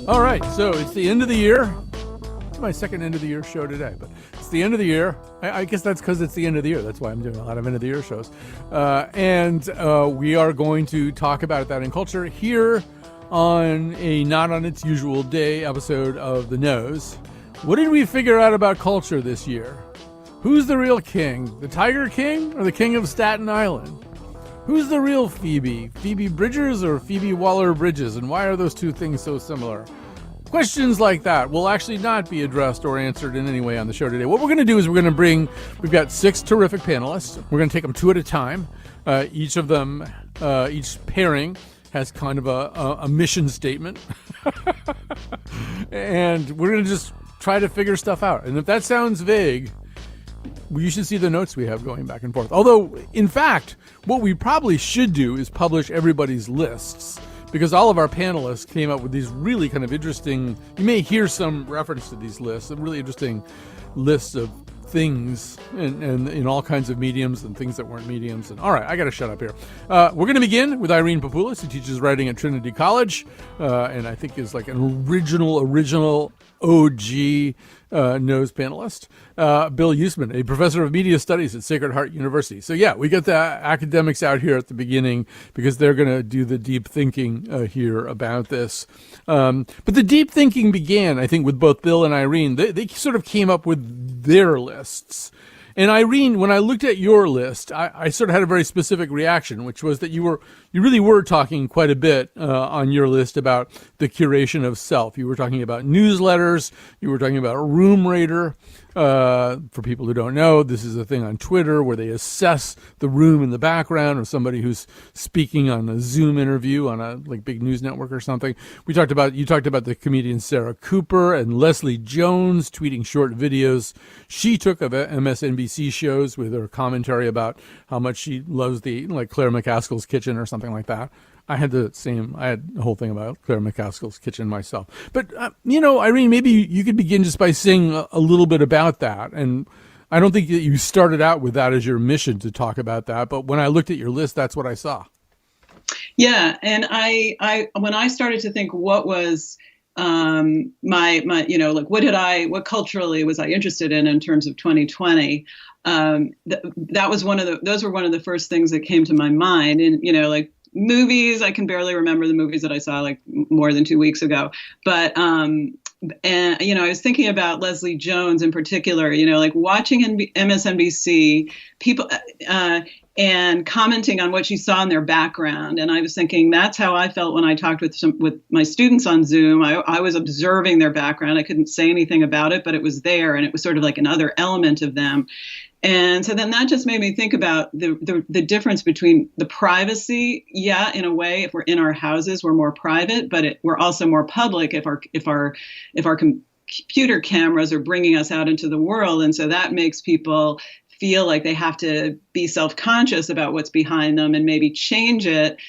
All right, so it's the end of the year. It's my second end of the year show today, but it's the end of the year. I guess that's because it's the end of the year. That's why I'm doing a lot of end of the year shows. And we are going to talk about that in culture here on a not on its usual day episode of The Nose. What did we figure out about culture this year? Who's the real king? The Tiger King or the King of Staten Island? Who's the real Phoebe? Phoebe Bridgers or Phoebe Waller-Bridges? And why are those two things so similar? Questions like that will actually not be addressed or answered in any way on the show today. What we're going to do is we've got 6 terrific panelists. We're going to take them 2 at a time. Each of them, each pairing has kind of a mission statement. And we're going to just try to figure stuff out. And if that sounds vague, you should see the notes we have going back and forth. Although, in fact, what we probably should do is publish everybody's lists, because all of our panelists came up with these really kind of interesting, you may hear some reference to these lists, some really interesting lists of things and in all kinds of mediums and things that weren't mediums. And all right, I got to shut up here. We're going to begin with Irene Papoulis, who teaches writing at Trinity College, and I think is like an original OG Nose panelist. Bill Yousman, a professor of media studies at Sacred Heart University. So yeah, we got the academics out here at the beginning because they're going to do the deep thinking here about this. But the deep thinking began, I think, with both Bill and Irene. They sort of came up with their lists. And Irene, when I looked at your list, I sort of had a very specific reaction, which was that you really were talking quite a bit on your list about the curation of self. You were talking about newsletters. You were talking about Room Rater. For people who don't know, this is a thing on Twitter where they assess the room in the background of somebody who's speaking on a Zoom interview on a big news network or something. You talked about the comedian Sarah Cooper and Leslie Jones tweeting short videos she took of MSNBC shows with her commentary about how much she loves Claire McCaskill's Kitchen or something like that. I had the whole thing about Claire McCaskill's Kitchen myself. But, Irene, maybe you could begin just by saying a little bit about that. And I don't think that you started out with that as your mission to talk about that. But when I looked at your list, that's what I saw. Yeah. And I when I started to think what was what culturally was I interested in terms of 2020, that was those were one of the first things that came to my mind. And, movies, I can barely remember the movies that I saw more than 2 weeks ago. But, I was thinking about Leslie Jones in particular, watching MSNBC, people and commenting on what she saw in their background. And I was thinking that's how I felt when I talked with my students on Zoom. I was observing their background. I couldn't say anything about it, but it was there. And it was sort of like another element of them. And so then that just made me think about the difference between the privacy. Yeah, in a way, if we're in our houses, we're more private, but we're also more public if our computer cameras are bringing us out into the world. And so that makes people feel like they have to be self-conscious about what's behind them and maybe change it.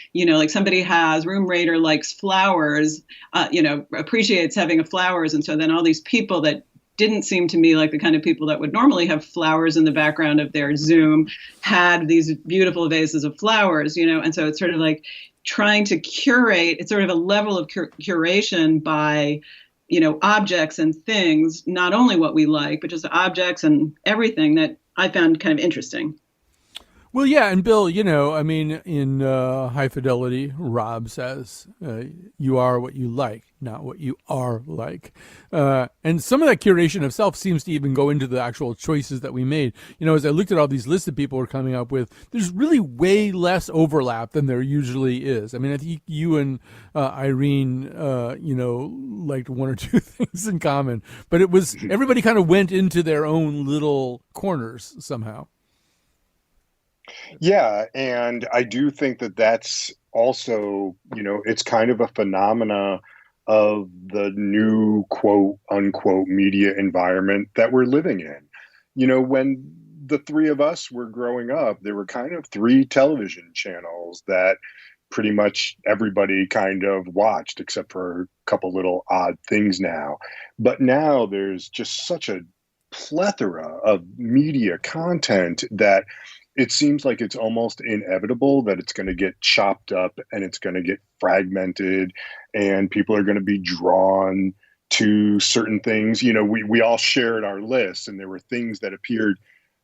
Somebody has Room Rater likes flowers, appreciates having flowers. And so then all these people that didn't seem to me like the kind of people that would normally have flowers in the background of their Zoom had these beautiful vases of flowers, and so it's sort of like trying to curate. It's sort of a level of curation by, objects and things, not only what we like, but just objects and everything that I found kind of interesting. Well, yeah, and Bill, in High Fidelity, Rob says, you are what you like, not what you are like. And some of that curation of self seems to even go into the actual choices that we made. As I looked at all these lists that people were coming up with, there's really way less overlap than there usually is. I mean, I think you and Irene, liked one or two things in common, but it was everybody kind of went into their own little corners somehow. Yeah, and I do think that that's also, it's kind of a phenomena of the new quote unquote media environment that we're living in. When the three of us were growing up, there were kind of 3 television channels that pretty much everybody kind of watched, except for a couple little odd things now. But now there's just such a plethora of media content that it seems like it's almost inevitable that it's going to get chopped up and it's going to get fragmented, and people are going to be drawn to certain things. We all shared our lists, and there were things that appeared.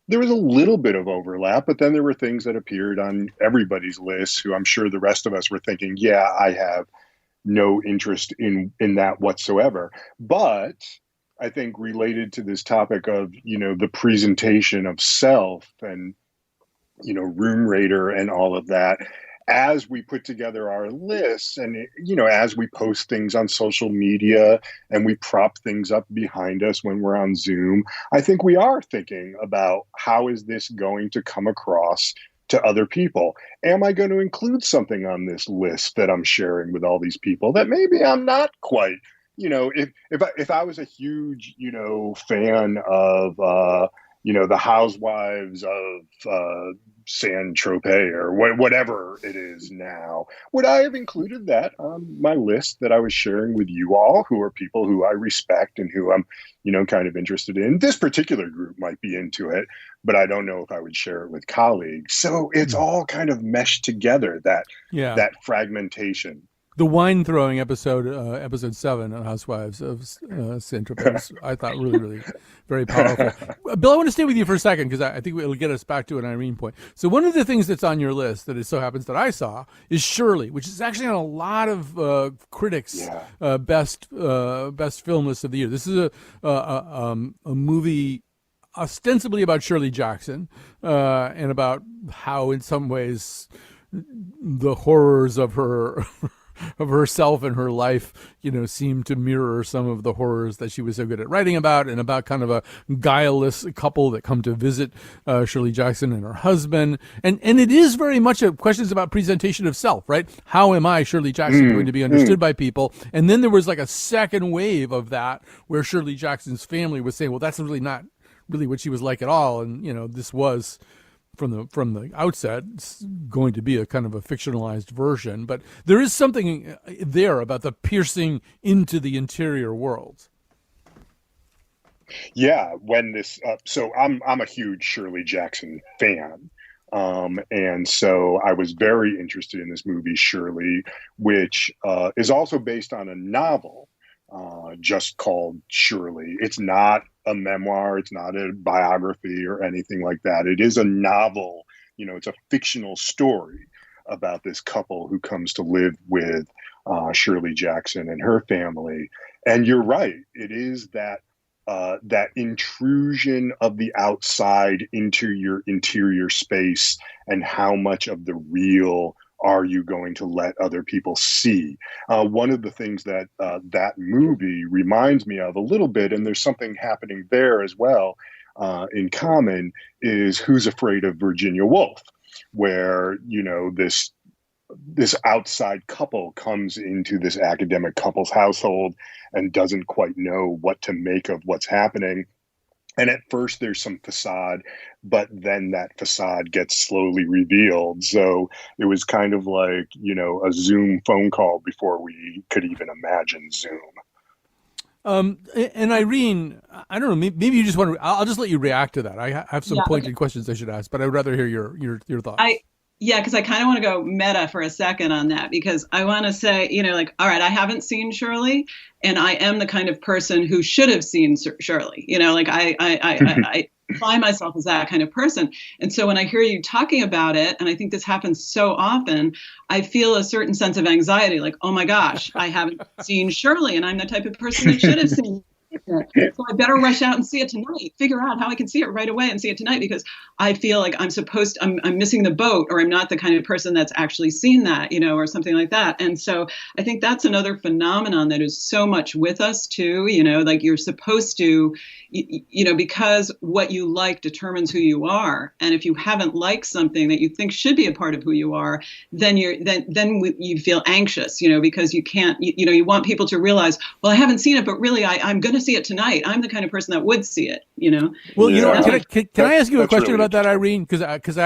There was a little bit of overlap, but then there were things that appeared on everybody's list who I'm sure the rest of us were thinking, yeah, I have no interest in that whatsoever. But I think related to this topic of, the presentation of self and, room raider and all of that, as we put together our lists and, as we post things on social media and we prop things up behind us when we're on Zoom, I think we are thinking about how is this going to come across to other people? Am I going to include something on this list that I'm sharing with all these people that maybe I'm not quite, if I was a huge, fan of, the Housewives of San Tropez or whatever it is now, would I have included that on my list that I was sharing with you all, who are people who I respect and who I'm, kind of interested in? This particular group might be into it, but I don't know if I would share it with colleagues. So it's all kind of meshed together, that fragmentation. The wine throwing episode 7 on Housewives of San Tropez, I thought really, really very powerful. Bill, I want to stay with you for a second because I think it'll get us back to an Irene point. So one of the things that's on your list that it so happens that I saw is Shirley, which is actually on a lot of critics' best film list of the year. This is a movie ostensibly about Shirley Jackson and about how, in some ways, the horrors of her. Of herself and her life, seemed to mirror some of the horrors that she was so good at writing about, and about kind of a guileless couple that come to visit Shirley Jackson and her husband. And it is very much a questions about presentation of self, right? How am I, Shirley Jackson, going to be understood by people? And then there was like a second wave of that where Shirley Jackson's family was saying, well, that's really not really what she was like at all. And, this was from the outset, it's going to be a kind of a fictionalized version, but there is something there about the piercing into the interior world. Yeah, when this, so I'm a huge Shirley Jackson fan, and so I was very interested in this movie Shirley, which is also based on a novel just called Shirley. It's not a memoir, it's not a biography or anything like that. It is a novel. It's a fictional story about this couple who comes to live with Shirley Jackson and her family. And you're right, it is that intrusion of the outside into your interior space, and how much of the real are you going to let other people see? One of the things that that movie reminds me of a little bit, and there's something happening there as well in common, is Who's Afraid of Virginia Woolf, where, this outside couple comes into this academic couple's household and doesn't quite know what to make of what's happening. And at first there's some facade, but then that facade gets slowly revealed. So it was kind of like, a Zoom phone call before we could even imagine Zoom. And Irene, I don't know, maybe you just want to, I'll just let you react to that. I have some pointed questions I should ask, but I'd rather hear your thoughts. Because I kind of want to go meta for a second on that, because I want to say, all right, I haven't seen Shirley, and I am the kind of person who should have seen Shirley. I find myself as that kind of person. And so when I hear you talking about it, and I think this happens so often, I feel a certain sense of anxiety, like, oh my gosh, I haven't seen Shirley, and I'm the type of person that should have seen So I better rush out and see it tonight, figure out how I can see it right away and see it tonight, because I feel like I'm missing the boat, or I'm not the kind of person that's actually seen that, or something like that. And so I think that's another phenomenon that is so much with us too, like you're supposed to, because what you like determines who you are. And if you haven't liked something that you think should be a part of who you are, then you feel anxious, because you can't, you want people to realize, well, I haven't seen it, but really I'm going to see it tonight. I'm the kind of person that would see it, Well, can I ask you a question about that, Irene? Because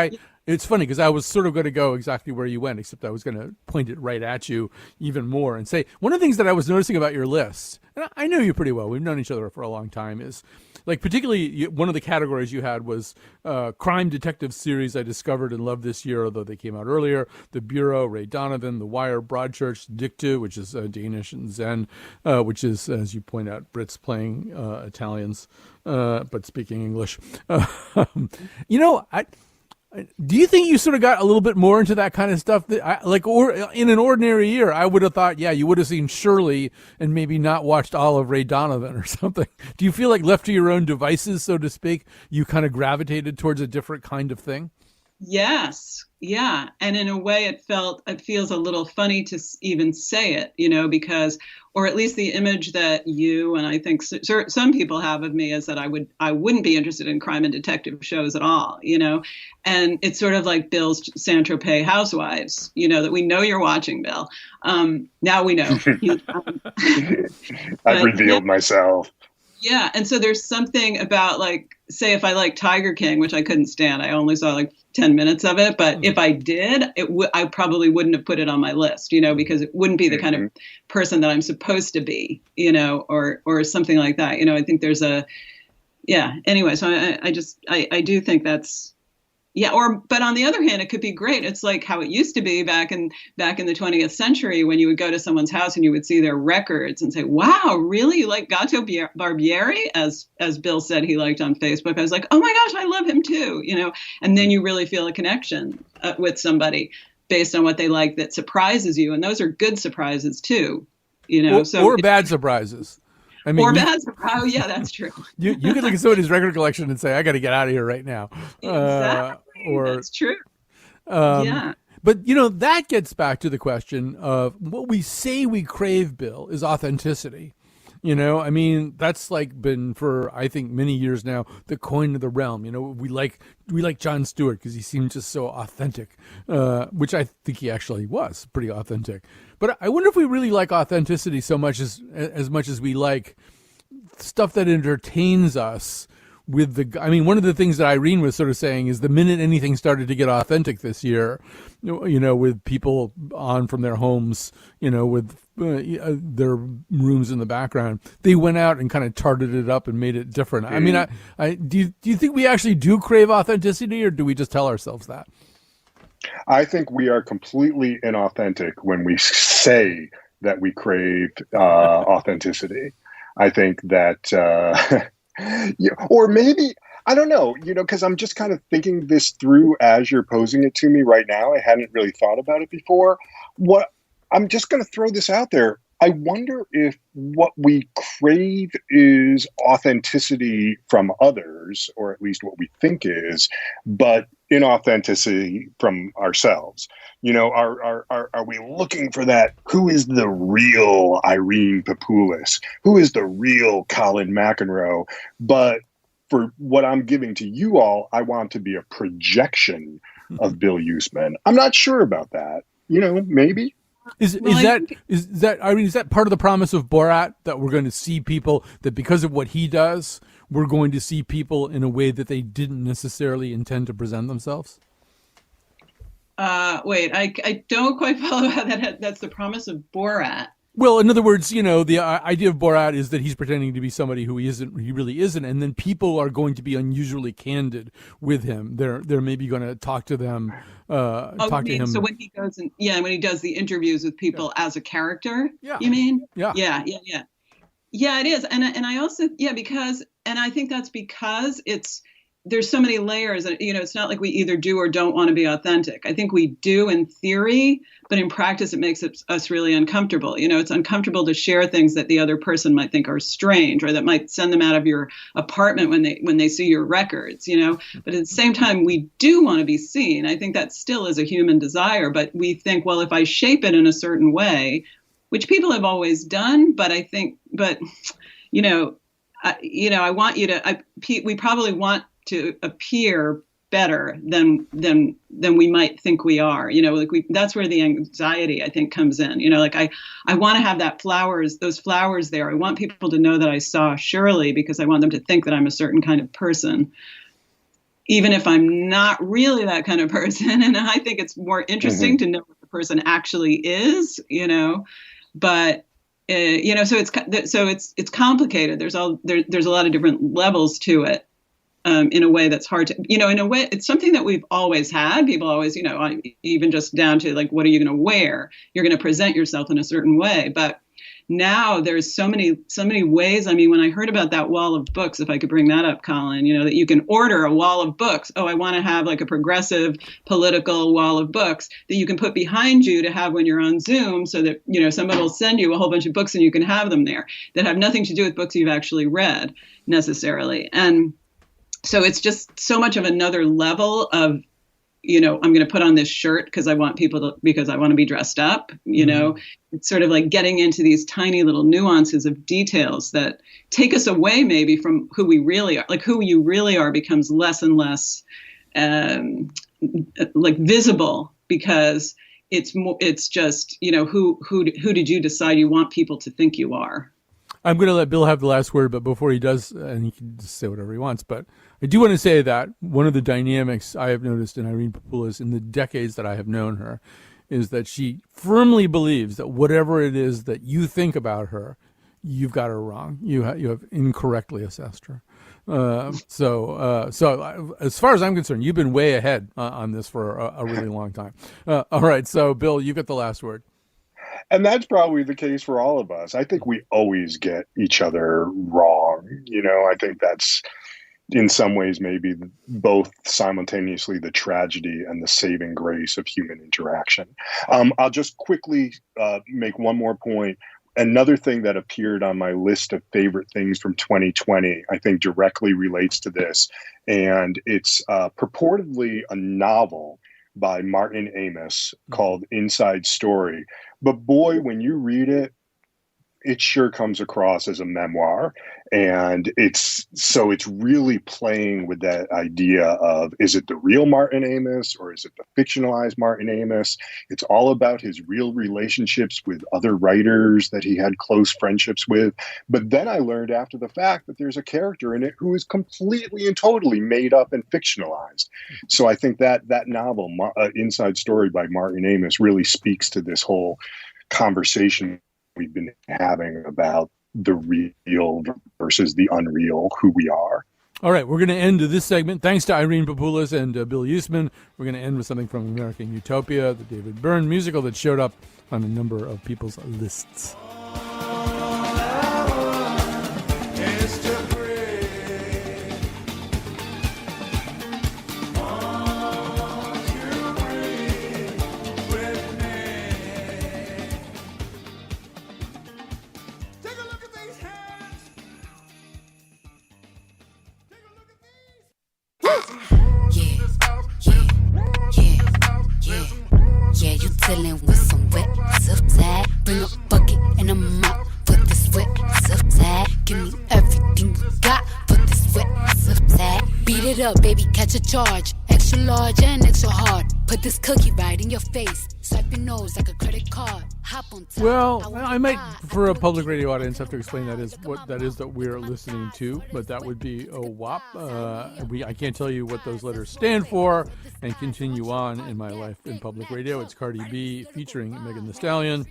It's funny because I was sort of going to go exactly where you went, except I was going to point it right at you even more and say one of the things that I was noticing about your list, and I know you pretty well, we've known each other for a long time, is like particularly one of the categories you had was crime detective series I discovered and loved this year, although they came out earlier. The Bureau, Ray Donovan, The Wire, Broadchurch, Dictu, which is Danish, and Zen, which is, as you point out, Brits playing Italians, but speaking English. Do you think you sort of got a little bit more into that kind of stuff? Or in an ordinary year, I would have thought, yeah, you would have seen Shirley and maybe not watched all of Ray Donovan or something. Do you feel like left to your own devices, so to speak, you kind of gravitated towards a different kind of thing? Yes. Yeah. And in a way it feels a little funny to even say it, because, or at least the image that you, and I think some people have of me is that I wouldn't be interested in crime and detective shows at all, and it's sort of like Bill's Saint-Tropez Housewives, that we know you're watching, Bill. Now we know. I've revealed myself. Yeah. And so there's something about, like, say if I like Tiger King, which I couldn't stand, I only saw like 10 minutes of it. But if I did, I probably wouldn't have put it on my list, because it wouldn't be the kind of person that I'm supposed to be, or something like that. I think there's anyway, so I do think that's, but on the other hand, it could be great. It's like how it used to be back in the 20th century when you would go to someone's house and you would see their records and say, wow, really? You like Gato Barbieri? As Bill said he liked on Facebook. I was like, oh my gosh, I love him too, and then you really feel a connection with somebody based on what they like that surprises you. And those are good surprises too, or bad surprises. I mean, oh yeah, that's true. You could look at somebody's record collection and say, I got to get out of here right now. Exactly. That's true. Yeah. But, that gets back to the question of what we say we crave, Bill, is authenticity. I mean, that's like been for, I think, many years now, the coin of the realm. We like Jon Stewart because he seemed just so authentic, which I think he actually was pretty authentic. But I wonder if we really like authenticity so much as much as we like stuff that entertains us. One of the things that Irene was sort of saying is the minute anything started to get authentic this year, with people on from their homes, with their rooms in the background, they went out and kind of tarted it up and made it different. I mean, do you think we actually do crave authenticity, or do we just tell ourselves that? I think we are completely inauthentic when we say that we crave authenticity. I think that. Or maybe, I don't know, because I'm just kind of thinking this through as you're posing it to me right now. I hadn't really thought about it before. I'm just going to throw this out there. I wonder if what we crave is authenticity from others, or at least what we think is, but inauthenticity from ourselves. Are we looking for that? Who is the real Irene Papoulis? Who is the real Colin McEnroe? But for what I'm giving to you all, I want to be a projection of Bill Yousman. I'm not sure about that. Maybe. Is that Irene? Is that part of the promise of Borat, that we're going to see people that because of what he does, we're going to see people in a way that they didn't necessarily intend to present themselves? Wait, I don't quite follow how that's the promise of Borat. Well, in other words, the idea of Borat is that he's pretending to be somebody who he really isn't, and then people are going to be unusually candid with him. They're maybe going to talk to them, to him. So when he goes when he does the interviews with people as a character, you mean? Yeah, it is, and I also because I think that's because there's so many layers. It's not like we either do or don't want to be authentic. I think we do in theory, but in practice, it makes us really uncomfortable. It's uncomfortable to share things that the other person might think are strange, or that might send them out of your apartment when they see your records. But at the same time, we do want to be seen. I think that still is a human desire, but we think, well, if I shape it in a certain way, which people have always done, but I think, I want you to. We probably want to appear better than we might think we are. That's where the anxiety, I think, comes in. I want to have those flowers there. I want people to know that I saw Shirley because I want them to think that I'm a certain kind of person. even if I'm not really that kind of person. And I think it's more interesting to know what the person actually is, but so it's complicated. There's a lot of different levels to it. In a way that's hard to, in a way, it's something that we've always had. People always, even just down to like, what are you going to wear? You're going to present yourself in a certain way. But now there's so many ways. I mean, when I heard about that wall of books, if I could bring that up, Colin, that you can order a wall of books. Oh, I want to have like a progressive political wall of books that you can put behind you to have when you're on Zoom, so that, somebody will send you a whole bunch of books and you can have them there that have nothing to do with books you've actually read necessarily. And so it's just so much of another level of, I'm going to put on this shirt because I want to be dressed up. It's sort of like getting into these tiny little nuances of details that take us away maybe from who we really are. Like who you really are becomes less and less like visible, because it's just, who did you decide you want people to think you are? I'm going to let Bill have the last word, but before he does, and he can just say whatever he wants, but I do want to say that one of the dynamics I have noticed in Irene Papoulis in the decades that I have known her is that she firmly believes that whatever it is that you think about her, you've got her wrong. You have incorrectly assessed her. So as far as I'm concerned, you've been way ahead on this for a really long time. All right, so Bill, you get the last word. And that's probably the case for all of us. I think we always get each other wrong. I think that's in some ways maybe both simultaneously the tragedy and the saving grace of human interaction. I'll just quickly make one more point. Another thing that appeared on my list of favorite things from 2020, I think directly relates to this. And it's purportedly a novel by Martin Amis called Inside Story. But boy, when you read it, it sure comes across as a memoir. And it's really playing with that idea of, is it the real Martin Amis or is it the fictionalized Martin Amis? It's all about his real relationships with other writers that he had close friendships with. But then I learned after the fact that there's a character in it who is completely and totally made up and fictionalized. So I think that novel, Inside Story by Martin Amis, really speaks to this whole conversation we've been having about the real versus the unreal, who we are. All right, we're going to end this segment. Thanks to Irene Papoulis and Bill Yousman. We're going to end with something from American Utopia, the David Byrne musical that showed up on a number of people's lists. Dealing with some wet subside. Bring a bucket and a mop. Put this wet subside. Give me everything you got. Put this wet subside. Beat it up, baby, catch a charge. Extra large and extra hard. Put this cookie right in your face. Swipe your nose like a credit card. Hop on top. Well, I might, for a public radio audience, have to explain what that is that we're listening to, but that would be a WAP. I can't tell you what those letters stand for, and continue on in my life in public radio. It's Cardi B featuring Megan Thee Stallion.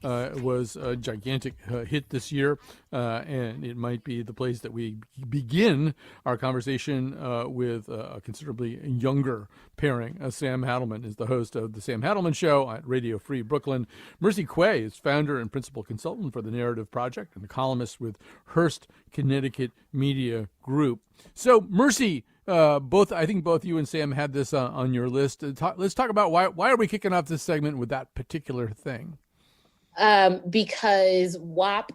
It was a gigantic hit this year, and it might be the place that we begin our conversation with a considerably younger pairing. Sam Hadelman is the host of The Sam Hadelman Show at Radio Free Brooklyn. Mercy Quay is founder and principal consultant for the Narrative Project and a columnist with Hearst, Connecticut Media Group. So, Mercy, I think both you and Sam had this on your list. Let's talk about why are we kicking off this segment with that particular thing? Because WAP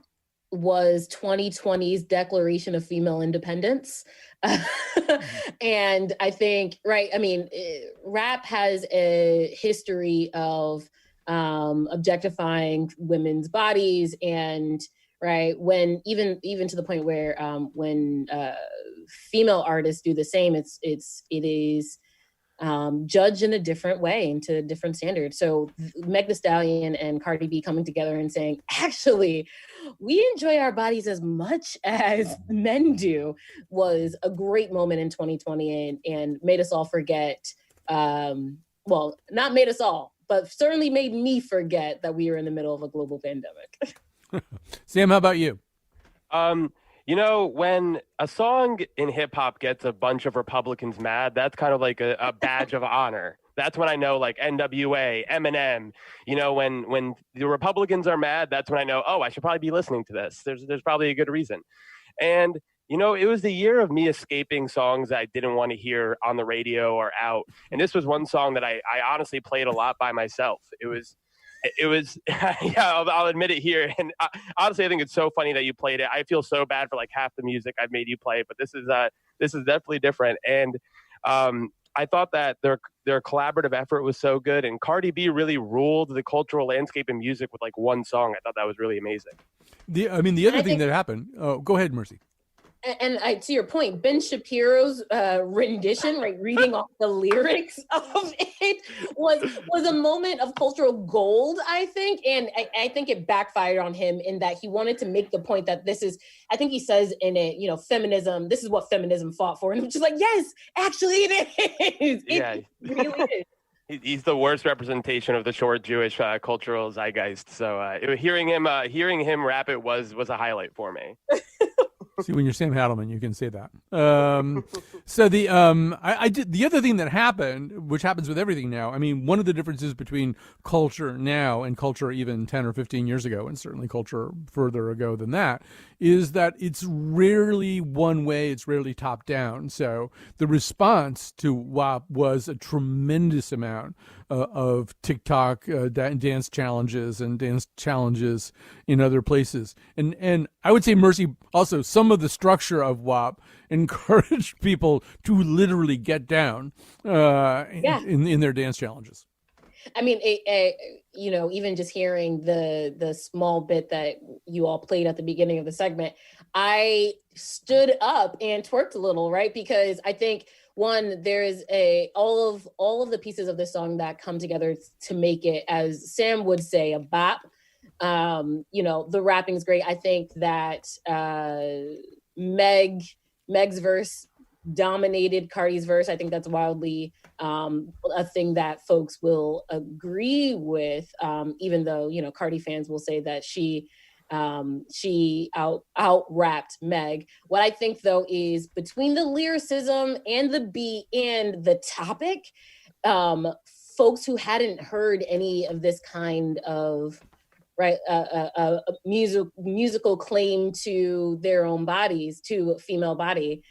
was 2020's Declaration of Female Independence. And I think, rap has a history of objectifying women's bodies, and when even to the point where when female artists do the same, it is judged in a different way and to a different standard. So Meg Thee Stallion and Cardi B coming together and saying, actually, We enjoy our bodies as much as men do was a great moment in 2020 and made us all forget, well, not made us all, but certainly made me forget that we were in the middle of a global pandemic. Sam, how about you? You know, when a song in hip hop gets a bunch of Republicans mad, that's kind of like a badge of honor. That's when I know, like NWA, Eminem, you know, when the Republicans are mad, that's when I know, oh, I should probably be listening to this. There's probably a good reason. And, you know, it was the year of me escaping songs that I didn't want to hear on the radio or out. And this was one song that I honestly played a lot by myself. It was yeah, I'll admit it here. And honestly, I think it's so funny that you played it. I feel so bad for like half the music I've made you play, but this is definitely different. And I thought that their collaborative effort was so good, and Cardi B really ruled the cultural landscape in music with like one song. I thought that was really amazing. The other thing that happened. Oh, go ahead, Mercy. And to your point, Ben Shapiro's rendition, right, reading off the lyrics of it was a moment of cultural gold, I think. And I think it backfired on him in that he wanted to make the point that this is, I think he says in it, you know, feminism, this is what feminism fought for. And I'm just like, yes, actually it is. It really is. He's the worst representation of the short Jewish cultural zeitgeist. So hearing him rap it was a highlight for me. See, when you're Sam Hadelman, you can say that. So the the other thing that happened, which happens with everything now. I mean, one of the differences between culture now and culture even 10 or 15 years ago, and certainly culture further ago than that, is that it's rarely one way. It's rarely top down. So the response to WAP was a tremendous amount of TikTok dance challenges and dance challenges in other places. And I would say, Mercy, also some of the structure of WAP encouraged people to literally get down in their dance challenges. I mean, you know, even just hearing the small bit that you all played at the beginning of the segment, I stood up and twerked a little, right? Because I think, one, there is all of the pieces of the song that come together to make it, as Sam would say, a bop. You know, the rapping's great. I think that Meg's verse dominated Cardi's verse. I think that's wildly a thing that folks will agree with, even though, you know, Cardi fans will say that she out-rapped Meg. What I think, though, is between the lyricism and the beat and the topic, folks who hadn't heard any of this kind of musical claim to their own bodies, to a female body,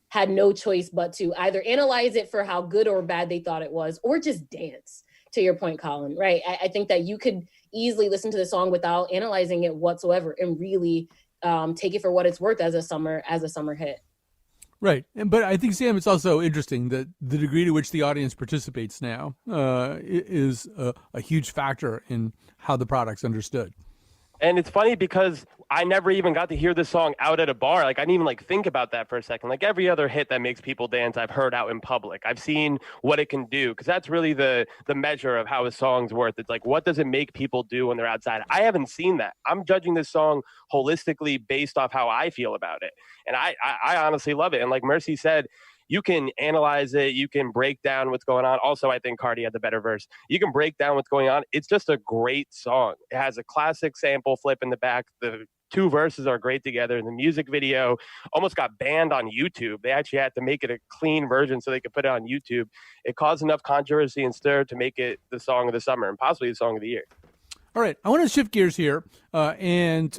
had no choice but to either analyze it for how good or bad they thought it was, or just dance, to your point, Colin, right? I think that you could easily listen to the song without analyzing it whatsoever and really take it for what it's worth as a summer hit. Right. But I think, Sam, it's also interesting that the degree to which the audience participates now is a huge factor in how the product's understood. And it's funny because I never even got to hear this song out at a bar. Like, I didn't even like think about that for a second. Like, every other hit that makes people dance, I've heard out in public. I've seen what it can do, because that's really the measure of how a song's worth. It's like, what does it make people do when they're outside? I haven't seen that. I'm judging this song holistically based off how I feel about it. And I honestly love it. And like Mercy said, you can analyze it. You can break down what's going on. Also, I think Cardi had the better verse. You can break down what's going on. It's just a great song. It has a classic sample flip in the back. The two verses are great together. The music video almost got banned on YouTube. They actually had to make it a clean version so they could put it on YouTube. It caused enough controversy and stir to make it the song of the summer and possibly the song of the year. All right. I want to shift gears here and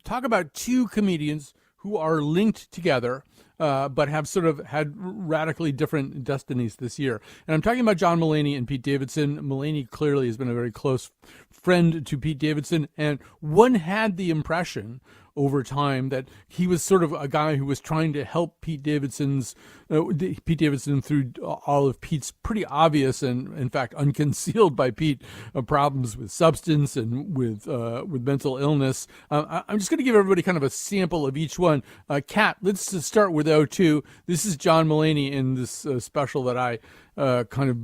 talk about two comedians who are linked together, but have sort of had radically different destinies this year. And I'm talking about John Mulaney and Pete Davidson. Mulaney clearly has been a very close friend to Pete Davidson, and one had the impression over time that he was sort of a guy who was trying to help Pete Davidson through all of Pete's pretty obvious and, in fact, unconcealed by Pete problems with substance and with mental illness. I'm just going to give everybody kind of a sample of each one. Kat, let's start with O2. This is John Mulaney in this special that I kind of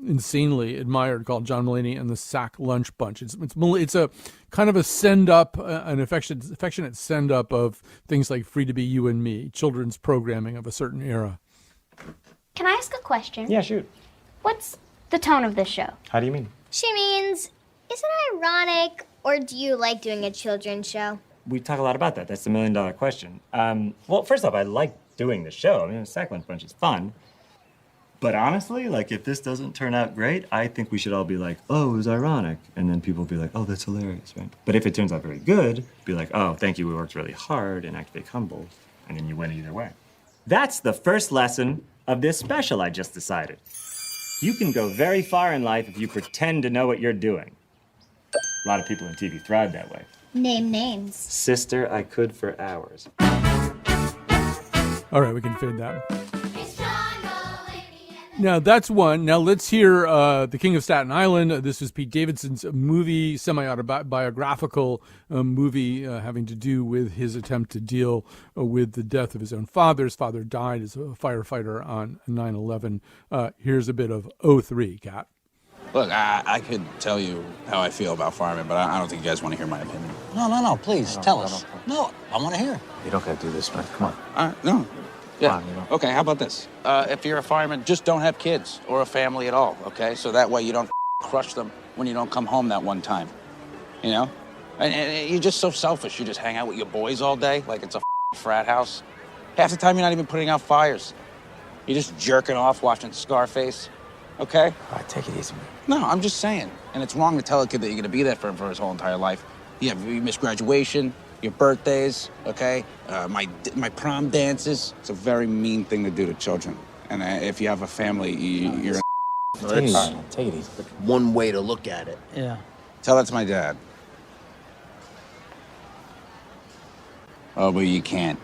insanely admired called John Mulaney and the Sack Lunch Bunch. It's a kind of a send up, an affectionate send up of things like Free to Be You and Me, children's programming of a certain era. Can I ask a question? Yeah, shoot. What's the tone of this show? How do you mean? She means, is it ironic, or do you like doing a children's show? We talk a lot about that. That's the $1 million question. Well, first off, I like doing the show. I mean, the Sack Lunch Bunch is fun. But honestly, like, if this doesn't turn out great, I think we should all be like, oh, it was ironic. And then people will be like, oh, that's hilarious, right? But if it turns out very good, be like, oh, thank you, we worked really hard, and act fake humble. And then you win either way. That's the first lesson of this special, I just decided. You can go very far in life if you pretend to know what you're doing. A lot of people in TV thrive that way. Name names. Sister, I could for hours. All right, we can fade that. Now, that's one. Now, let's hear The King of Staten Island. This was Pete Davidson's movie, semi-autobiographical movie having to do with his attempt to deal with the death of his own father. His father died as a firefighter on 9/11. Here's a bit of 03, Kat. Look, I could tell you how I feel about firemen, but I don't think you guys want to hear my opinion. No, please, tell us. No, I want to hear. You don't gotta do this, man. Come on. No. Yeah. Come on, Okay, how about this? If you're a fireman, just don't have kids or a family at all, okay? So that way you don't crush them when you don't come home that one time, you know? And you're just so selfish. You just hang out with your boys all day like it's a frat house. Half the time you're not even putting out fires. You're just jerking off watching Scarface, okay? All right, take it easy, man. No, I'm just saying. And it's wrong to tell a kid that you're going to be there for him for his whole entire life. You miss graduation, your birthdays, okay? My prom dances. It's a very mean thing to do to children. And if you have a family, you're... Take it easy. Take it easy. One way to look at it. Yeah. Tell that to my dad. Oh, but you can't,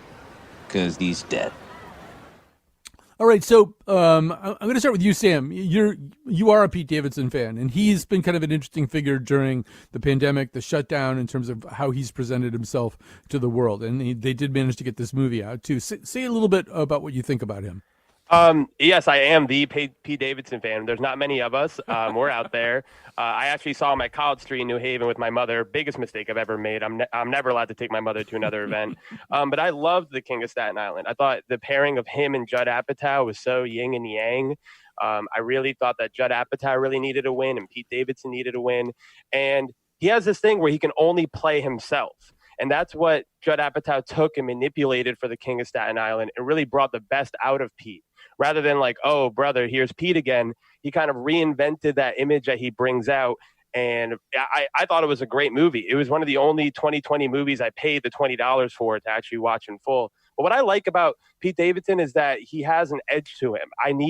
because he's dead. All right, so I'm going to start with you, Sam. You are a Pete Davidson fan, and he's been kind of an interesting figure during the pandemic, the shutdown, in terms of how he's presented himself to the world. And they did manage to get this movie out, too. Say a little bit about what you think about him. Yes, I am the Pete Davidson fan. There's not many of us. We're out there. I actually saw him at College Street in New Haven with my mother. Biggest mistake I've ever made. I'm never allowed to take my mother to another event. But I loved The King of Staten Island. I thought the pairing of him and Judd Apatow was so yin and yang. I really thought that Judd Apatow really needed a win and Pete Davidson needed a win. And he has this thing where he can only play himself. And that's what Judd Apatow took and manipulated for The King of Staten Island. It really brought the best out of Pete. Rather than like, oh, brother, here's Pete again. He kind of reinvented that image that he brings out. And I thought it was a great movie. It was one of the only 2020 movies I paid the $20 for to actually watch in full. But what I like about Pete Davidson is that he has an edge to him. And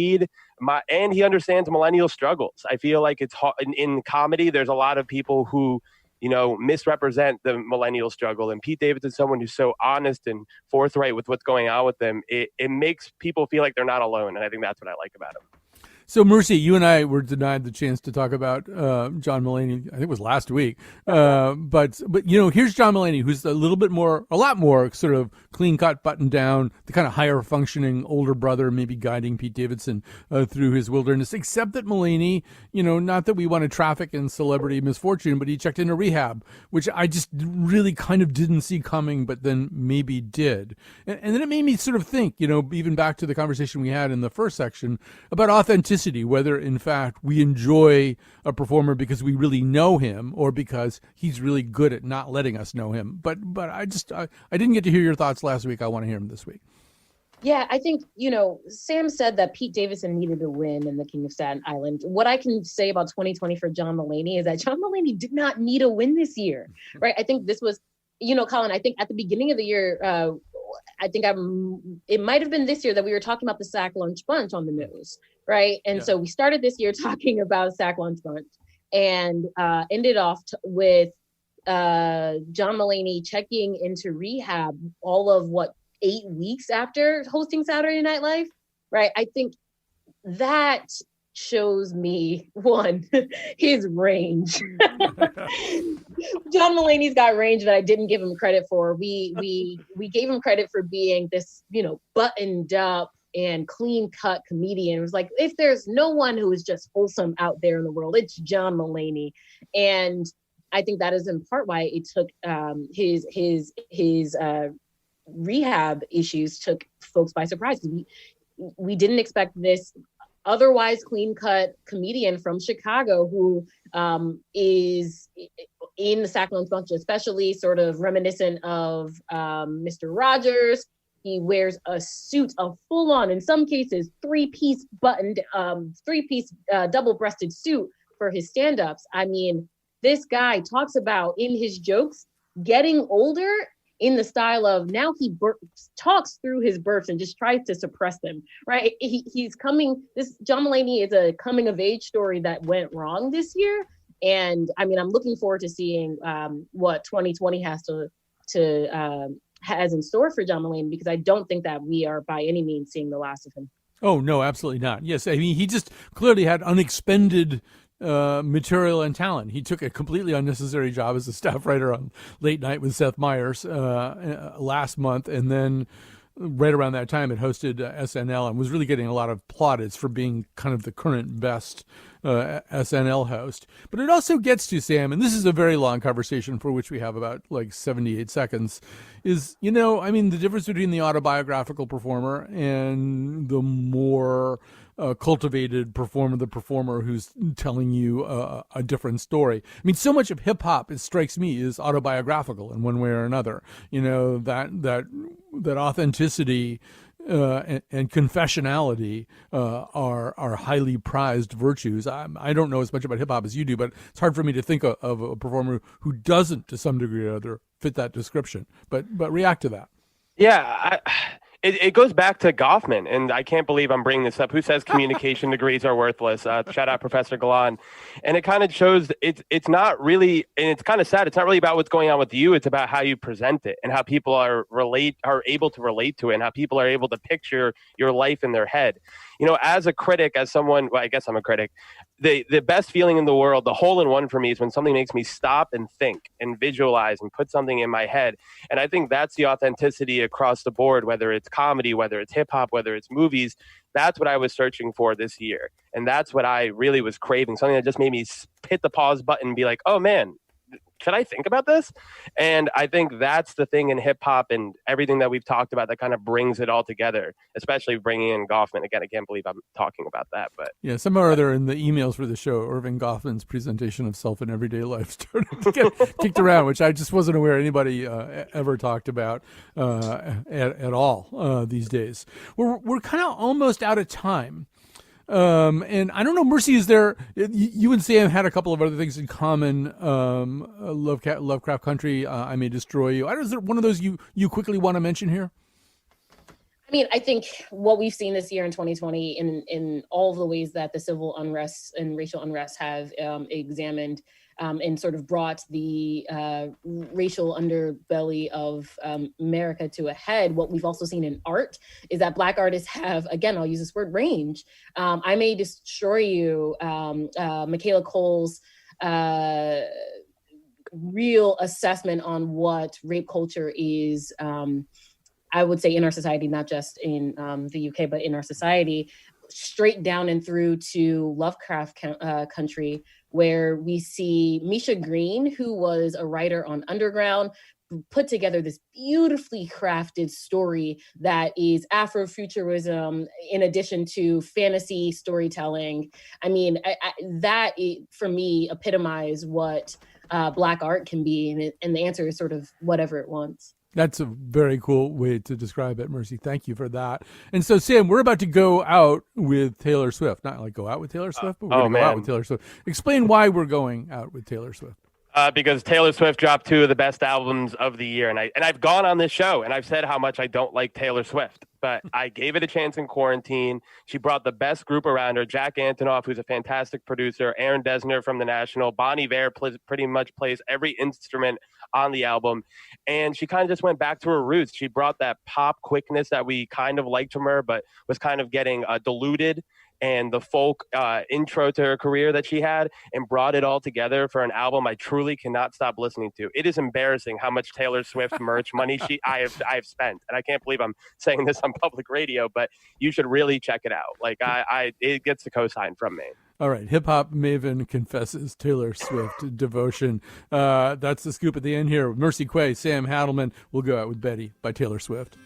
he understands millennial struggles. I feel like it's hard, in comedy, there's a lot of people who, misrepresent the millennial struggle. And Pete Davidson's someone who's so honest and forthright with what's going on with them. It makes people feel like they're not alone. And I think that's what I like about him. So, Mercy, you and I were denied the chance to talk about John Mulaney. I think it was last week. But here's John Mulaney, who's a lot more sort of clean-cut, buttoned down, the kind of higher-functioning older brother, maybe guiding Pete Davidson through his wilderness. Except that Mulaney, not that we want to traffic in celebrity misfortune, but he checked into rehab, which I just really kind of didn't see coming, but then maybe did. And then it made me sort of think, even back to the conversation we had in the first section about authenticity. Whether in fact we enjoy a performer because we really know him or because he's really good at not letting us know him. But I didn't get to hear your thoughts last week. I want to hear them this week. Yeah, I think, Sam said that Pete Davidson needed a win in The King of Staten Island. What I can say about 2020 for John Mulaney is that John Mulaney did not need a win this year, right? I think this was, Colin, I think at the beginning of the year, it might have been this year that we were talking about the Sack Lunch Bunch on the news, right? And so we started this year talking about Sack Lunch Bunch and ended off with John Mulaney checking into rehab all of 8 weeks after hosting Saturday Night Live, right? I think that shows me, one, his range. John Mulaney's got range that I didn't give him credit for. We gave him credit for being this, buttoned up, and clean-cut comedian. It was like, if there's no one who is just wholesome out there in the world, it's John Mulaney. And I think that is in part why it took his rehab issues took folks by surprise. We didn't expect this otherwise clean-cut comedian from Chicago who is in the Sackler Bunch, especially sort of reminiscent of Mr. Rogers. He wears a suit, a full-on, in some cases, three-piece double-breasted suit for his stand-ups. I mean, this guy talks about in his jokes getting older in the style of now he talks through his burps and just tries to suppress them, right? This John Mulaney is a coming of age story that went wrong this year. And I mean, I'm looking forward to seeing what 2020 has in store for John Mulaney, because I don't think that we are by any means seeing the last of him. Oh, no, absolutely not. Yes, I mean, he just clearly had unexpended material and talent. He took a completely unnecessary job as a staff writer on Late Night with Seth Meyers last month, and then right around that time had hosted SNL and was really getting a lot of plaudits for being kind of the current best SNL host. But it also gets to, Sam, and this is a very long conversation for which we have about like 78 seconds, is, I mean, the difference between the autobiographical performer and the more cultivated performer, the performer who's telling you a different story. I mean, so much of hip hop, it strikes me, is autobiographical in one way or another. That authenticity and confessionality are highly prized virtues. I don't know as much about hip hop as you do, but it's hard for me to think of a performer who doesn't, to some degree or other, fit that description. But react to that. Yeah. It goes back to Goffman, and I can't believe I'm bringing this up. Who says communication degrees are worthless? Shout out Professor Golan. And it kind of shows it's not really, and it's kind of sad, it's not really about what's going on with you. It's about how you present it and how people are able to relate to it, and how people are able to picture your life in their head. As a critic, as someone, well, I guess I'm a critic, the best feeling in the world, the hole in one for me, is when something makes me stop and think and visualize and put something in my head. And I think that's the authenticity across the board, whether it's comedy, whether it's hip hop, whether it's movies. That's what I was searching for this year. And that's what I really was craving, something that just made me hit the pause button and be like, oh man, should I think about this? And I think that's the thing in hip hop and everything that we've talked about that kind of brings it all together, especially bringing in Goffman. Again, I can't believe I'm talking about that, but yeah, somehow or other in the emails for the show, Irving Goffman's presentation of self in everyday life started to get kicked around, which I just wasn't aware anybody ever talked about at all these days. We're kind of almost out of time. And I don't know, Mercy, is there, you and Sam had a couple of other things in common, Lovecraft Country, I May Destroy You. Is there one of those you quickly want to mention here? I mean, I think what we've seen this year in 2020 in all of the ways that the civil unrest and racial unrest have examined and sort of brought the racial underbelly of America to a head. What we've also seen in art is that Black artists have, again, I'll use this word, range. I May Destroy You, Michaela Cole's real assessment on what rape culture is, I would say in our society, not just in the UK, but in our society, straight down and through to Lovecraft Country, where we see Misha Green, who was a writer on Underground, put together this beautifully crafted story that is Afrofuturism in addition to fantasy storytelling. I mean, that for me epitomized what Black art can be, and the answer is sort of whatever it wants. That's a very cool way to describe it, Mercy. Thank you for that. And so, Sam, we're about to go out with Taylor Swift. Not like go out with Taylor Swift, but we're going to go out with Taylor Swift. Explain why we're going out with Taylor Swift. Because Taylor Swift dropped 2 of the best albums of the year. And I've gone on this show and I've said how much I don't like Taylor Swift, but I gave it a chance in quarantine. She brought the best group around her. Jack Antonoff, who's a fantastic producer, Aaron Dessner from The National, Bon Iver pretty much plays every instrument on the album. And she kind of just went back to her roots. She brought that pop quickness that we kind of liked from her, but was kind of getting diluted. and the folk intro to her career that she had, and brought it all together for an album I truly cannot stop listening to. It is embarrassing how much Taylor Swift merch money I have spent, and I can't believe I'm saying this on public radio, but you should really check it out. Like it gets the cosign from me. All right, hip-hop maven confesses Taylor Swift devotion. That's the scoop at the end here. Mercy Quay, Sam Hadelman. We'll go out with Betty by Taylor Swift.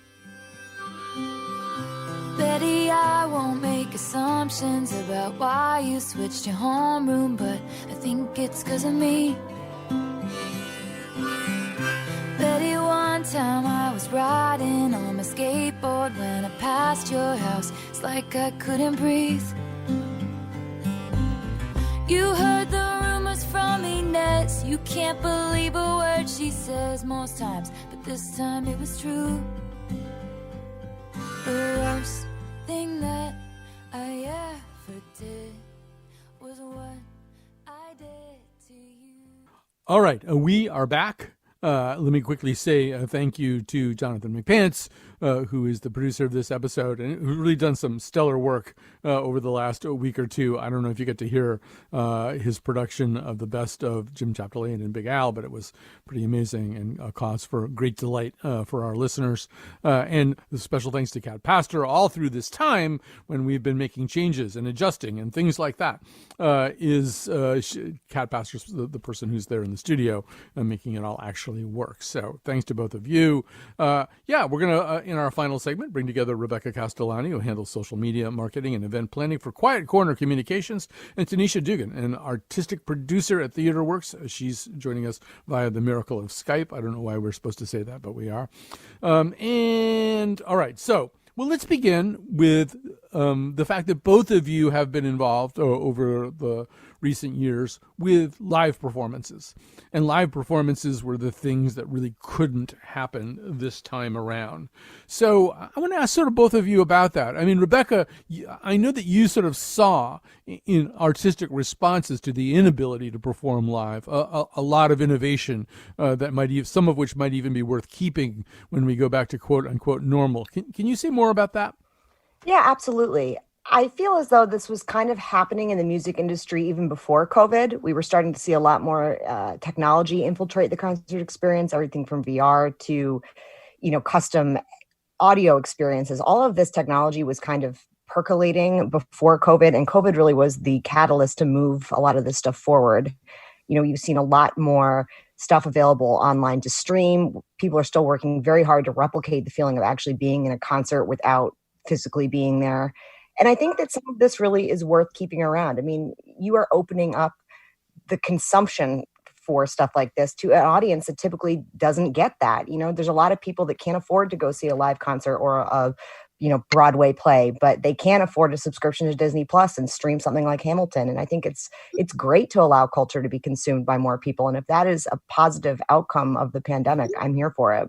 Betty, I won't make assumptions about why you switched your homeroom, but I think it's 'cause of me. Betty, one time I was riding on my skateboard when I passed your house. It's like I couldn't breathe. You heard the rumors from Inez. You can't believe a word she says most times, but this time it was true. The worst thing that I ever did was what I did to you. All right, we are back. Let me quickly say thank you to Jonathan McPants, who is the producer of this episode and who's really done some stellar work over the last week or two. I don't know if you get to hear his production of the best of Jim Chapdelaine and Big Al, but it was pretty amazing and a cause for great delight for our listeners. And special thanks to Kat Pastor all through this time when we've been making changes and adjusting and things like that. Kat Pastor's the person who's there in the studio making it all actually work. So thanks to both of you. We're going to, in our final segment, bring together Rebecca Castellani, who handles social media marketing and event planning for Quiet Corner Communications, and Tanisha Dugan, an artistic producer at TheaterWorks. She's joining us via the miracle of Skype. I don't know why we're supposed to say that, but we are. And all right, so let's begin with the fact that both of you have been involved over the recent years with live performances. And live performances were the things that really couldn't happen this time around. So I want to ask sort of both of you about that. I mean, Rebecca, I know that you sort of saw in artistic responses to the inability to perform live a lot of innovation that some of which might even be worth keeping when we go back to quote unquote normal. Can you say more about that? Yeah, absolutely. I feel as though this was kind of happening in the music industry even before COVID. We were starting to see a lot more technology infiltrate the concert experience, everything from VR to, custom audio experiences. All of this technology was kind of percolating before COVID, and COVID really was the catalyst to move a lot of this stuff forward. You've seen a lot more stuff available online to stream. People are still working very hard to replicate the feeling of actually being in a concert without physically being there. And I think that some of this really is worth keeping around. I mean, you are opening up the consumption for stuff like this to an audience that typically doesn't get that. There's a lot of people that can't afford to go see a live concert or a Broadway play, but they can't afford a subscription to Disney Plus and stream something like Hamilton. And I think it's great to allow culture to be consumed by more people. And if that is a positive outcome of the pandemic, I'm here for it.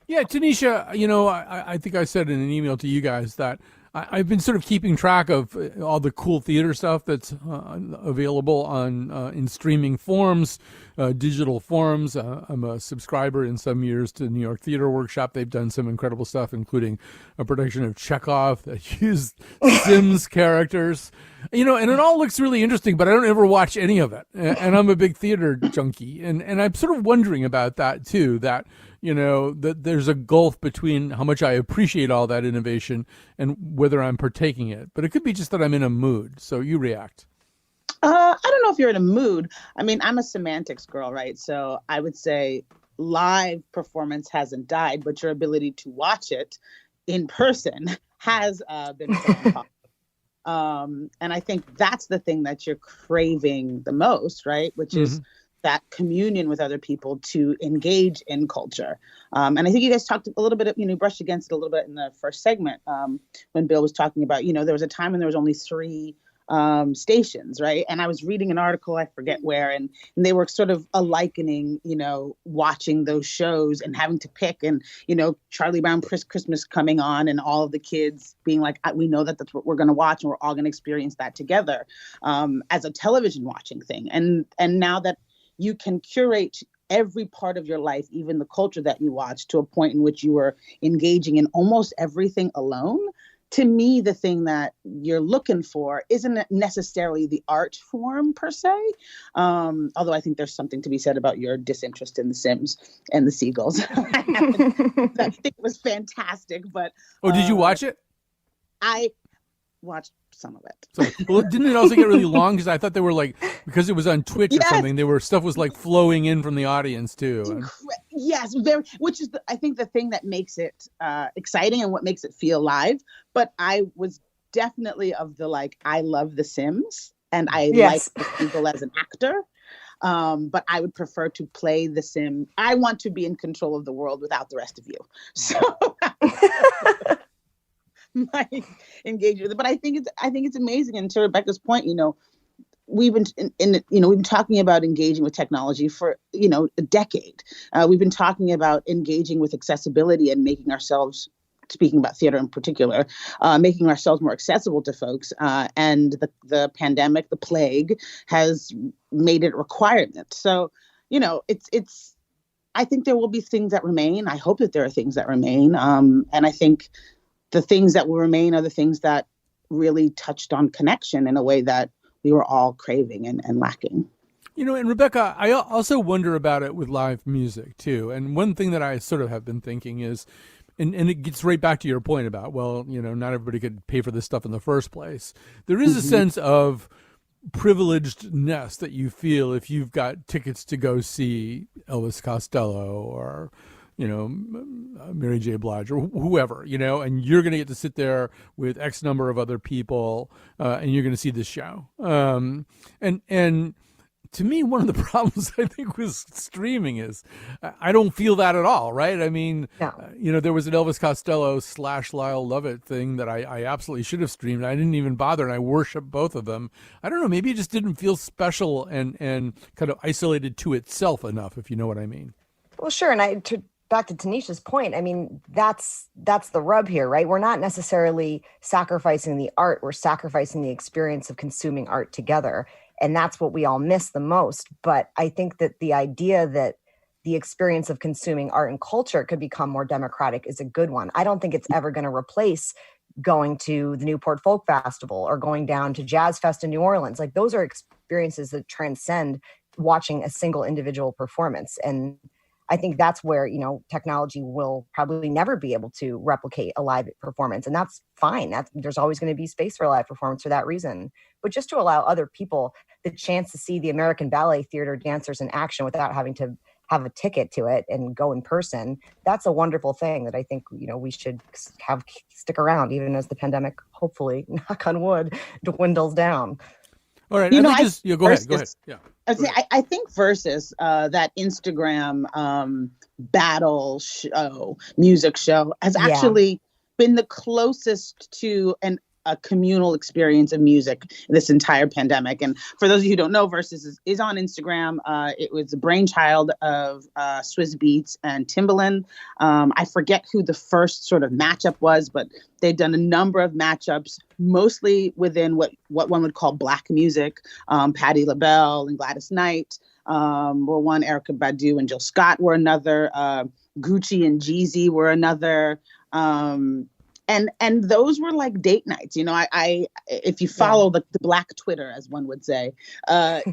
Yeah, Tanisha, I think I said in an email to you guys that I've been sort of keeping track of all the cool theater stuff that's available in streaming forms, digital forms. I'm a subscriber in some years to New York Theater Workshop. They've done some incredible stuff, including a production of Chekhov that used Sims characters. And it all looks really interesting, but I don't ever watch any of it. And I'm a big theater junkie. And I'm sort of wondering about that, too, that that there's a gulf between how much I appreciate all that innovation and whether I'm partaking it. But it could be just that I'm in a mood. So you react. I don't know if you're in a mood. I mean, I'm a semantics girl, right? So I would say live performance hasn't died, but your ability to watch it in person has been put on. And I think that's the thing that you're craving the most, right? Which is that communion with other people to engage in culture. And I think you guys talked a little bit, brushed against it a little bit in the first segment when Bill was talking about, there was a time when there was only 3 stations, right? And I was reading an article, I forget where, and they were sort of likening, watching those shows and having to pick and, Charlie Brown Christmas coming on and all of the kids being like, we know that that's what we're going to watch and we're all going to experience that together as a television watching thing. And now that you can curate every part of your life, even the culture that you watch, to a point in which you are engaging in almost everything alone, to me, the thing that you're looking for isn't necessarily the art form per se. Although I think there's something to be said about your disinterest in The Sims and the seagulls. I think it was fantastic. But did you watch it? I watched some of it. So, well, didn't it also get really long? Because I thought they were like, because it was on Twitch or something, stuff was like flowing in from the audience too. Yes, which is I think the thing that makes it exciting and what makes it feel live. But I was definitely of the I love The Sims and I like the people as an actor. But I would prefer to play The Sim. I want to be in control of the world without the rest of you. So my engagement, but I think it's amazing. And to Rebecca's point, we've been we've been talking about engaging with technology for a decade. We've been talking about engaging with accessibility and making ourselves, speaking about theater in particular, making ourselves more accessible to folks. And the pandemic, the plague, has made it a requirement. So it's. I think there will be things that remain. I hope that there are things that remain. And I think the things that will remain are the things that really touched on connection in a way that we were all craving and lacking. And Rebecca, I also wonder about it with live music too. And one thing that I sort of have been thinking is, and it gets right back to your point about, not everybody could pay for this stuff in the first place. There is a sense of privilegedness that you feel if you've got tickets to go see Elvis Costello or Mary J. Blige or whoever, and you're going to get to sit there with X number of other people, and you're going to see this show. And to me, one of the problems I think with streaming is I don't feel that at all, right? I mean, there was an Elvis Costello / Lyle Lovett thing that I absolutely should have streamed. I didn't even bother, and I worship both of them. I don't know, maybe it just didn't feel special and kind of isolated to itself enough, if you know what I mean. Well, sure, and back to Tanisha's point, I mean, that's the rub here, right? We're not necessarily sacrificing the art. We're sacrificing the experience of consuming art together. And that's what we all miss the most. But I think that the idea that the experience of consuming art and culture could become more democratic is a good one. I don't think it's ever going to replace going to the Newport Folk Festival or going down to Jazz Fest in New Orleans. Like, those are experiences that transcend watching a single individual performance. And I think that's where, technology will probably never be able to replicate a live performance. And that's fine. There's always going to be space for a live performance for that reason. But just to allow other people the chance to see the American Ballet Theater dancers in action without having to have a ticket to it and go in person, that's a wonderful thing that I think, we should stick around even as the pandemic, hopefully, knock on wood, dwindles down. All right. Go ahead. Yeah. I think versus that Instagram battle show, music show, has actually been the closest to a communal experience of music this entire pandemic. And for those of you who don't know, Versus is on Instagram. It was the brainchild of Swizz Beatz and Timbaland. I forget who the first sort of matchup was, but they've done a number of matchups, mostly within what one would call Black music. Patti LaBelle and Gladys Knight were one. Erykah Badu and Jill Scott were another. Gucci and Jeezy were another. And those were like date nights. I if you follow the Black Twitter, as one would say,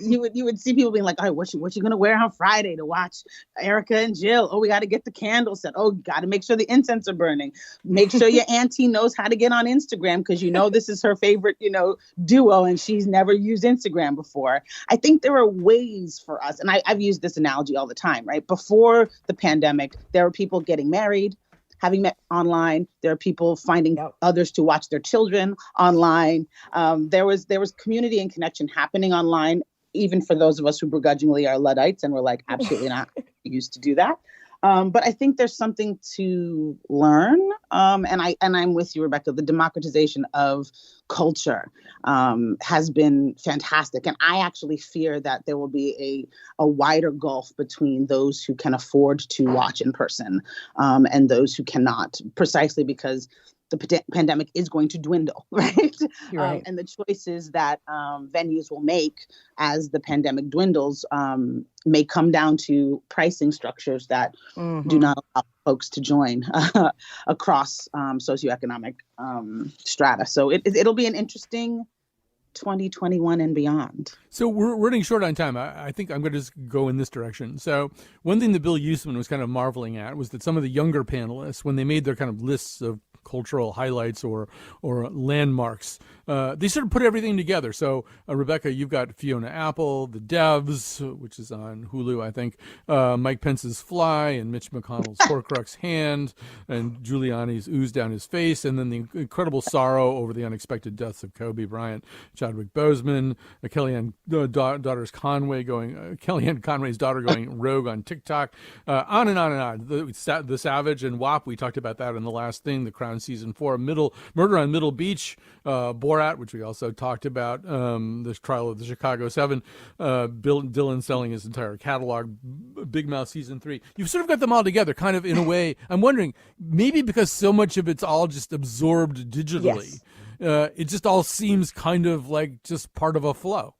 you would see people being like, "Oh, what you gonna wear on Friday to watch Erykah and Jill? Oh, we got to get the candles set. Oh, got to make sure the incense are burning. Make sure your auntie knows how to get on Instagram because this is her favorite duo, and she's never used Instagram before." I think there are ways for us, and I've used this analogy all the time. Right before the pandemic, there were people getting married, having met online. There are people finding others to watch their children online. There was community and connection happening online, even for those of us who begrudgingly are Luddites and we're like, absolutely not used to do that. But I think there's something to learn. And I'm with you, Rebecca. The democratization of culture has been fantastic. And I actually fear that there will be a wider gulf between those who can afford to watch in person and those who cannot, precisely because the pandemic is going to dwindle, right? You're right. And the choices that venues will make as the pandemic dwindles may come down to pricing structures that do not allow folks to join across socioeconomic strata. So it'll be an interesting 2021 and beyond. So we're running short on time. I think I'm going to just go in this direction. So one thing that Bill Yousman was kind of marveling at was that some of the younger panelists, when they made their kind of lists of cultural highlights or landmarks, they sort of put everything together. So Rebecca, you've got Fiona Apple, The Devs, which is on Hulu, I think, Mike Pence's Fly, and Mitch McConnell's Horcrux Hand, and Giuliani's Ooze Down His Face, and then the incredible sorrow over the unexpected deaths of Kobe Bryant, Chadwick Boseman, Kellyanne Conway's daughter going rogue on TikTok, on and on and on. The Savage and WAP, we talked about that in the last thing, The Crown Season 4, Murder on Middle Beach, Borat, which we also talked about, the trial of the Chicago 7, Dylan selling his entire catalog, Big Mouth Season 3. You've sort of got them all together, kind of in a way. I'm wondering, maybe because so much of it's all just absorbed digitally, it just all seems kind of like just part of a flow.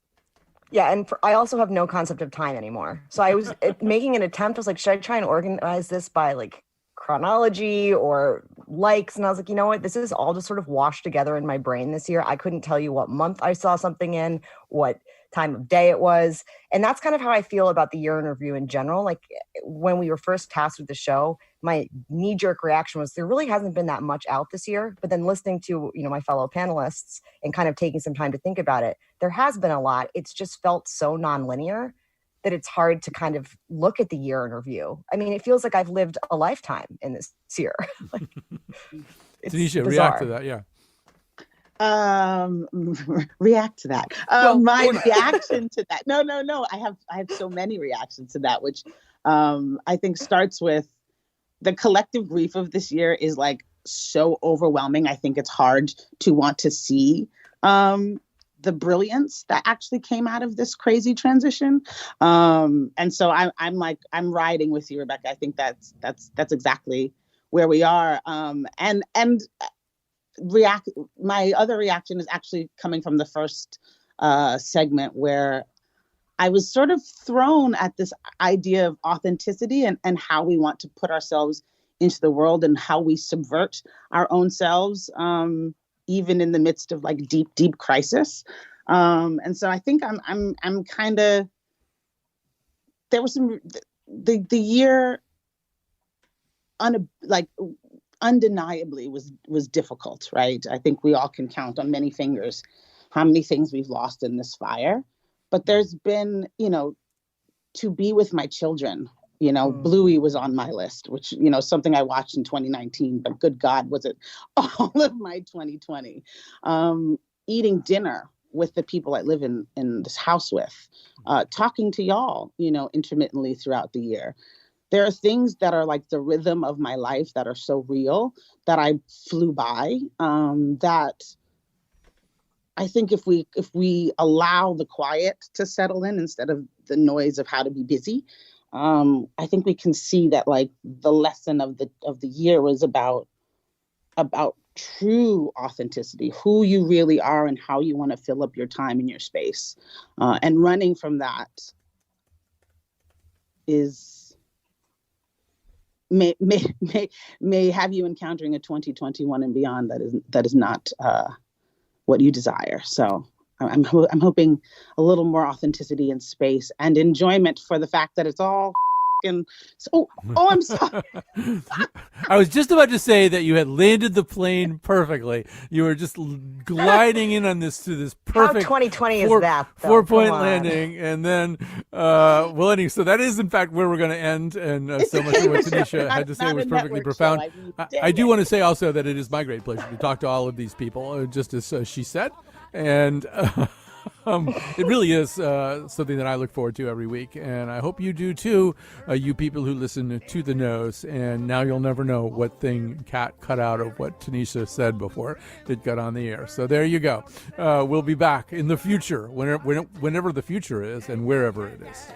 Yeah, and I also have no concept of time anymore. So I was making an attempt. I was like, should I try and organize this by like chronology or likes? And I was like, you know what? This is all just sort of washed together in my brain this year. I couldn't tell you what month I saw something in, what time of day it was. And that's kind of how I feel about the year in review in general. Like when we were first tasked with the show, my knee-jerk reaction was there really hasn't been that much out this year. But then listening to, my fellow panelists and kind of taking some time to think about it, there has been a lot. It's just felt so nonlinear that it's hard to kind of look at the year in review. I mean, it feels like I've lived a lifetime in this year. Tanisha, react to that, yeah. React to that. My reaction to that. No. I have so many reactions to that, which I think starts with the collective grief of this year is like so overwhelming. I think it's hard to want to see the brilliance that actually came out of this crazy transition. And so I'm riding with you, Rebecca. I think that's exactly where we are. And my other reaction is actually coming from the first segment where I was sort of thrown at this idea of authenticity and how we want to put ourselves into the world and how we subvert our own selves, even in the midst of like deep crisis. And so I think I'm kind of, there was some, the year undeniably was difficult, right? I think we all can count on many fingers how many things we've lost in this fire. But there's been, to be with my children, Bluey was on my list, which, something I watched in 2019, but good God, was it all of my 2020. Eating dinner with the people I live in this house with, talking to y'all, intermittently throughout the year. There are things that are like the rhythm of my life that are so real that I flew by, that I think if we allow the quiet to settle in instead of the noise of how to be busy, I think we can see that like the lesson of the year was about true authenticity, who you really are and how you want to fill up your time and your space. And running from that may have you encountering a 2021 and beyond that is not what you desire. So I'm hoping a little more authenticity and space and enjoyment for the fact that it's all I'm sorry. I was just about to say that you had landed the plane perfectly. You were just gliding in on this perfect. How 2020 is that? 4-point landing, and then ending. So that is in fact where we're going to end. And so much of what Tanisha had to say was perfectly profound. I do want to say also that it is my great pleasure to talk to all of these people, just as she said, and. It really is something that I look forward to every week, and I hope you do too, you people who listen to The Nose. And now you'll never know what thing Kat cut out of what Tanisha said before it got on the air. So there you go. We'll be back in the future, whenever the future is and wherever it is.